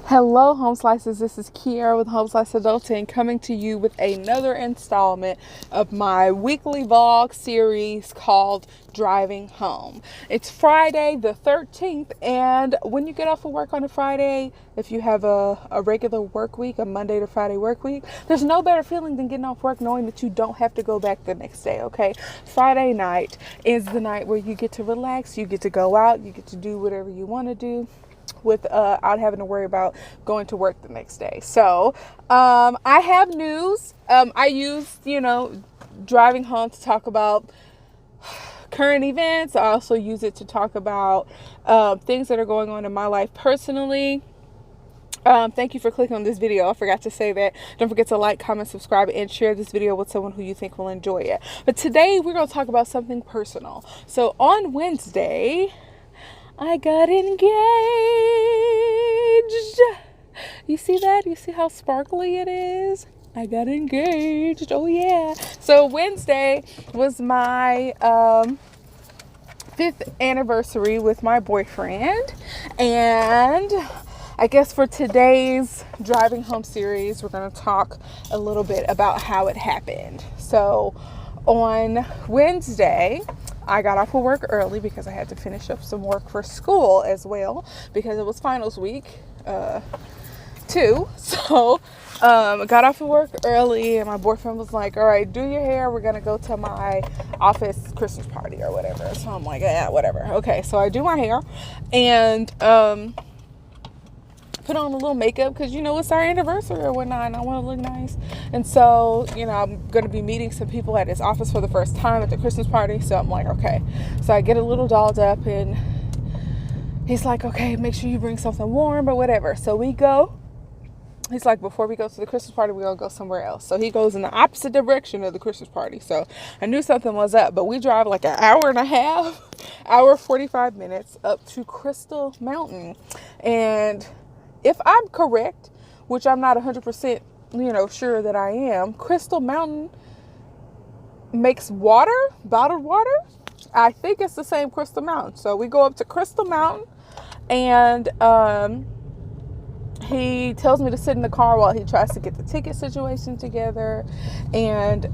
Hello, Home Slices. This is Kiara with Home Slice Adulting coming to you with another installment of my weekly vlog series called Driving Home. It's Friday the 13th, and when you get off of work on a Friday, if you have a regular work week, a Monday to Friday work week, there's no better feeling than getting off work knowing that you don't have to go back the next day, okay? Friday night is the night where you get to relax, you get to go out, you get to do whatever you want to do without having to worry about going to work the next day. So I have news. I used, driving home to talk about current events. I also use it to talk about things that are going on in my life personally. Thank you for clicking on this video. I forgot to say that. Don't forget to like, comment, subscribe, and share this video with someone who you think will enjoy it. But today we're going to talk about something personal. So on Wednesday, I got engaged. You see that? You see how sparkly it is? I got engaged. Oh yeah. So Wednesday was my 5th anniversary with my boyfriend, and I guess for today's driving home series, we're going to talk a little bit about how it happened. So on Wednesday, I got off of work early because I had to finish up some work for school as well, because it was finals week too. So I got off of work early, and my boyfriend was like, all right, do your hair. We're going to go to my office Christmas party or whatever. So I'm like, yeah, whatever. Okay, so I do my hair and put on a little makeup because, it's our anniversary or whatnot, and I want to look nice. And so, I'm going to be meeting some people at his office for the first time at the Christmas party. So I'm like, okay. So I get a little dolled up, and he's like, okay, make sure you bring something warm or whatever. So we go. He's like, before we go to the Christmas party, we're going to go somewhere else. So he goes in the opposite direction of the Christmas party. So I knew something was up, but we drive like an hour and a half, hour, 45 minutes up to Crystal Mountain. And if I'm correct, which I'm not 100%, sure that I am, Crystal Mountain makes water, bottled water. I think it's the same Crystal Mountain. So we go up to Crystal Mountain, and he tells me to sit in the car while he tries to get the ticket situation together. And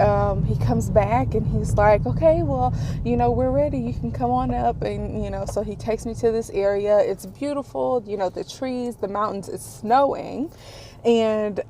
he comes back and he's like, okay, well, we're ready. You can come on up. And, so he takes me to this area. It's beautiful. The trees, the mountains, it's snowing. And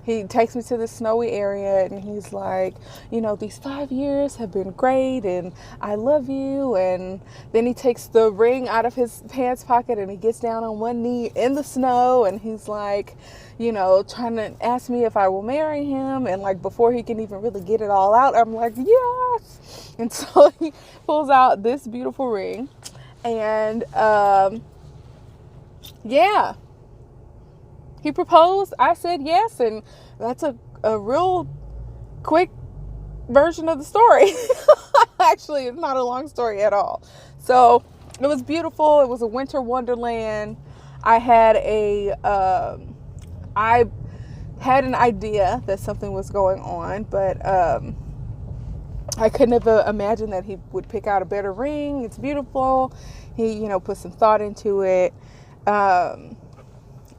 he takes me to this snowy area, and he's like, these 5 years have been great, and I love you. And then he takes the ring out of his pants pocket, and he gets down on one knee in the snow, and he's like, trying to ask me if I will marry him. And like, before he can even really get it all out, I'm like, yes. And so he pulls out this beautiful ring, and yeah. He proposed. I said yes, and that's a real quick version of the story. Actually, it's not a long story at all. So it was beautiful. It was a winter wonderland. I had an idea that something was going on, but I couldn't have imagined that he would pick out a better ring. It's beautiful. He, put some thought into it.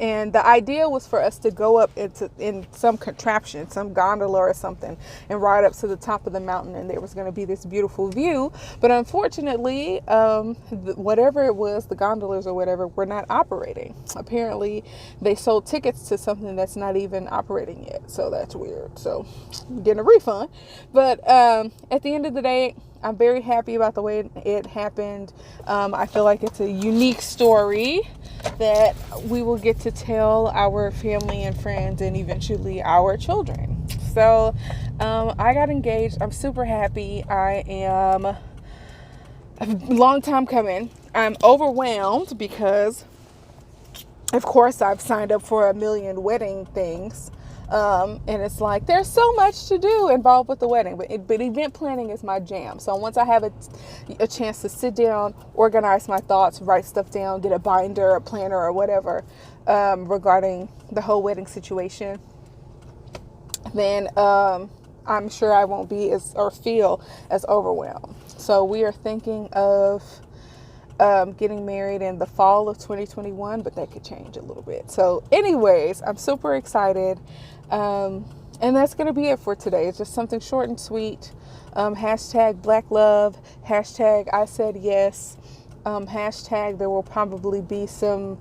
And the idea was for us to go up in some contraption, some gondola or something, and ride up to the top of the mountain, and there was going to be this beautiful view. But unfortunately, whatever it was, the gondolas or whatever, were not operating. Apparently, they sold tickets to something that's not even operating yet. So that's weird. So I'm getting a refund. But at the end of the day, I'm very happy about the way it happened. I feel like it's a unique story that we will get to tell our family and friends, and eventually our children. So I got engaged. I'm super happy. I am a long time coming. I'm overwhelmed because, of course, I've signed up for a million wedding things. And it's like, there's so much to do involved with the wedding, but event planning is my jam. So once I have a chance to sit down, organize my thoughts, write stuff down, get a binder, a planner, or whatever, regarding the whole wedding situation, then I'm sure I won't be feel as overwhelmed. So we are thinking of getting married in the fall of 2021, but that could change a little bit. So anyways, I'm super excited. And that's going to be it for today. It's just something short and sweet. Hashtag Black Love. Hashtag I said yes. Hashtag there will probably be some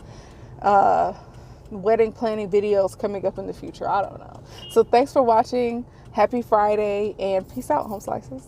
wedding planning videos coming up in the future. I don't know. So thanks for watching. Happy Friday and peace out, home slices.